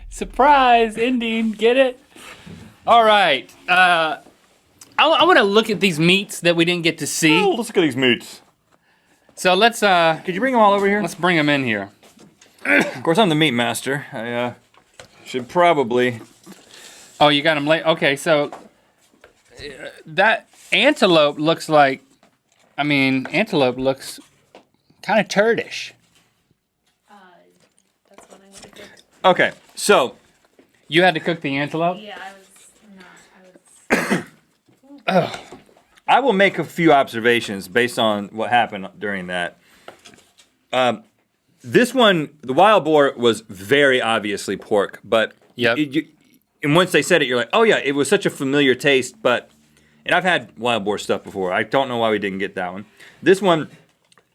Surprise ending. Get it? All right. I want to look at these meats that we didn't get to see. Oh, let's look at these meats. So let's. Could you bring them all over here? Let's bring them in here. Of course, I'm the meat master. I should probably. Oh, you got them late. Okay, so that antelope looks like. I mean, antelope looks kind of turdish. That's what I would have cooked. Okay, so You had to cook the antelope? Yeah, I was. I will make a few observations based on what happened during that. This one, the wild boar, was very obviously pork, but Yep. And once they said it, you're like, oh yeah, it was such a familiar taste, but, and I've had wild boar stuff before. I don't know why we didn't get that one. This one,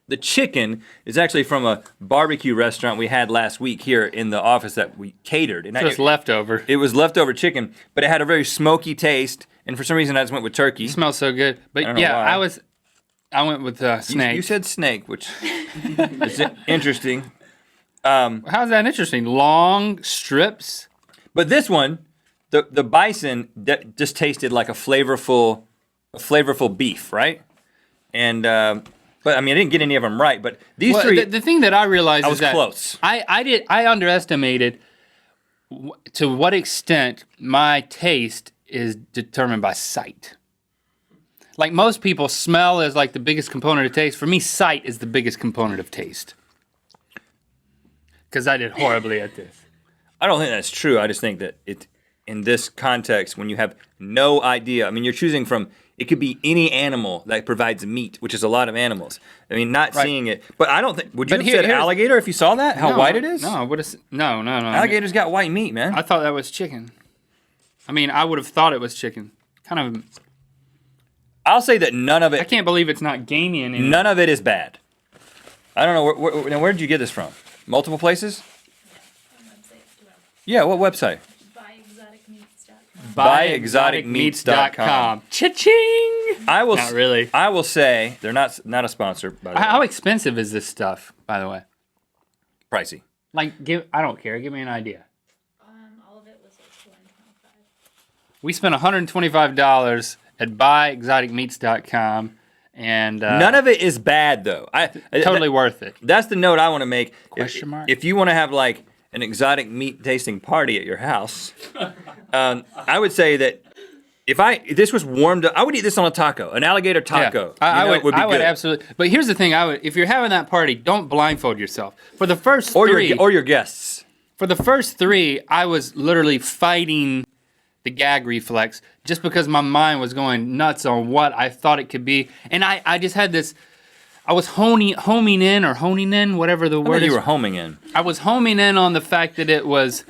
the chicken is actually from a barbecue restaurant we had last week here in the office that we catered. And So it's leftover. It was leftover chicken, but it had a very smoky taste, and for some reason I just went with turkey. It smells so good. But don't know yeah, why. I went with snake. You said snake, which is interesting. How's that interesting? Long strips. But this one, the bison just tasted like a flavorful beef, right? And but I mean, I didn't get any of them right. But these three, the thing that I realized I is was that close. I underestimated to what extent my taste is determined by sight. Like most people, smell is like the biggest component of taste. For me, sight is the biggest component of taste. Because I did horribly at this. I don't think that's true. I just think that in this context, when you have no idea, I mean, you're choosing from. It could be any animal that provides meat, which is a lot of animals. I mean, not Right. seeing it. But I don't think. Would you But have said here's- alligator if you saw that? How No, white it is? No, I would have. No. Alligator's got white meat, man. I thought that was chicken. I mean, I would have thought it was chicken. Kind of. I'll say that none of I it. can't believe it's not gamey in it. None of it is bad. I don't know. Where did you get this from? Multiple places? Yeah, what website? BuyExoticMeats.com. Cha-ching! I will. Not really. I will say they're not a sponsor. By the How way. expensive is this stuff, by the way? Pricey. Like, I don't care. Give me an idea. All of it was like $225. We spent $125 at BuyExoticMeats.com, and None of it is bad though. totally worth it. That's the note I want to make. Question mark? If you want to have like an exotic meat tasting party at your house, I would say that if this was warmed up, I would eat this on a taco, an alligator taco. I would be would good. absolutely. But here's the thing: if you're having that party, don't blindfold yourself. For the first Or three, your guests. for the first three, I was literally fighting the gag reflex just because my mind was going nuts on what I thought it could be, and I just had this. I was honing in, whatever the word is. You were homing in. I was homing in on the fact that it was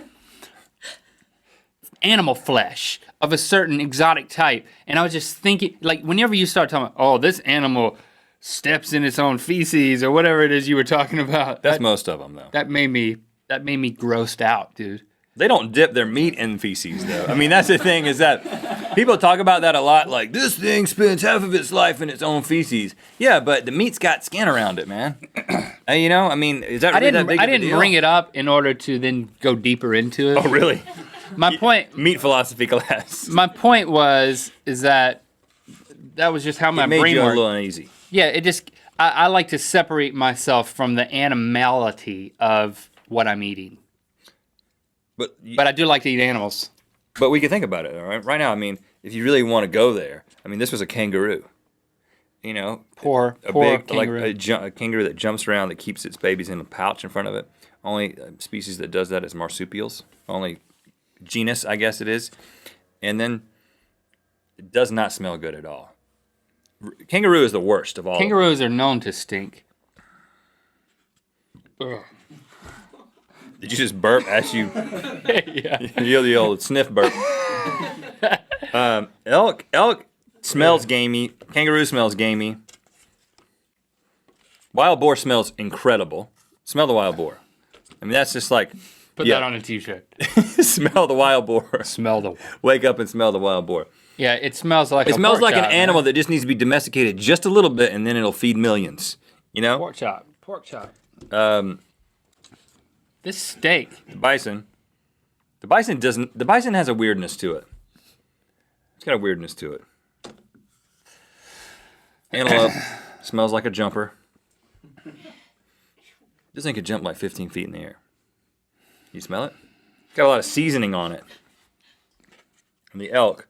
animal flesh of a certain exotic type. And I was just thinking, like, whenever you start talking about, oh, this animal steps in its own feces or whatever it is you were talking about. That's most of them, though. That made me grossed out, dude. They don't dip their meat in feces, though. I mean, that's the thing is that people talk about that a lot, like, this thing spends half of its life in its own feces. Yeah, but the meat's got skin around it, man. You know, I mean, is that really that big of a I didn't deal? bring it up in order to then go deeper into it. Oh, really? My point Meat philosophy class. My point is that was just how my It made brain you a worked. little uneasy. Yeah, it just I like to separate myself from the animality of what I'm eating. But I do like to eat animals. But we can think about it, all right? Right now, I mean, if you really want to go there, I mean, this was a kangaroo. You know, Poor kangaroo. Like a kangaroo that jumps around that keeps its babies in a pouch in front of it. Only species that does that is marsupials. Only genus, I guess it is. And then it does not smell good at all. Kangaroo is the worst of all. Kangaroos are known to stink. Ugh. Did you just burp as you? Yeah. You the old sniff burp. Elk smells gamey. Kangaroo smells gamey. Wild boar smells incredible. Smell the wild boar. I mean, that's just like Put that on a T-shirt. smell the wild boar. Smell the. Wake up and smell the wild boar. Yeah, it smells like. It smells like an chop, animal man. that just needs to be domesticated just a little bit, and then it'll feed millions. You know? Pork chop. Pork chop. Um, This steak. bison. The bison doesn't. The bison has a weirdness to it. It's got a weirdness to it. Antelope smells like a jumper. This thing could jump like 15 feet in the air. You smell it? Got a lot of seasoning on it. And the elk.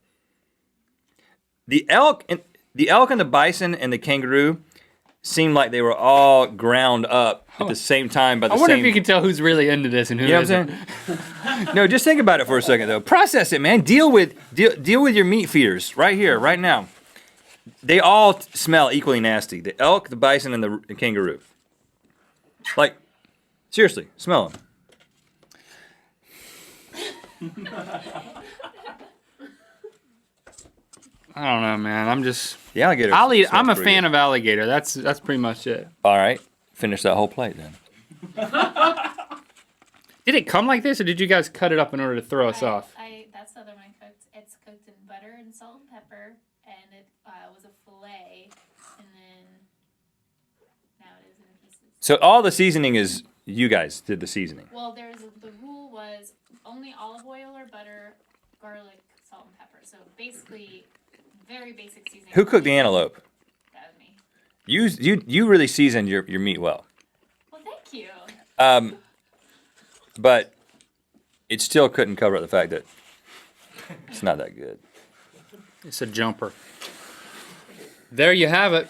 The elk and the bison and the kangaroo seemed like they were all ground up at the same time by the same. I wonder if you can tell who's really into this and who You know what isn't. I'm saying? No, just think about it for a second though. Process it, man. Deal with your meat feeders right here, right now. They all smell equally nasty. The elk, the bison, and the kangaroo. Like, seriously, smell them. I don't know, man. I'm just. The alligator. I'm a fan of alligator. That's pretty much it. All right, finish that whole plate then. Did it come like this, or did you guys cut it up in order to throw us off? That's the other one I cooked. It's cooked in butter and salt and pepper, and it was a fillet, and then now it is in pieces. So all the seasoning is you guys did the seasoning. Well, the rule was only olive oil or butter, garlic, salt, and pepper. So basically, very basic seasoning. Who cooked the antelope? That was me. You really seasoned your meat well. Well, thank you. But it still couldn't cover up the fact that it's not that good. It's a jumper. There you have it.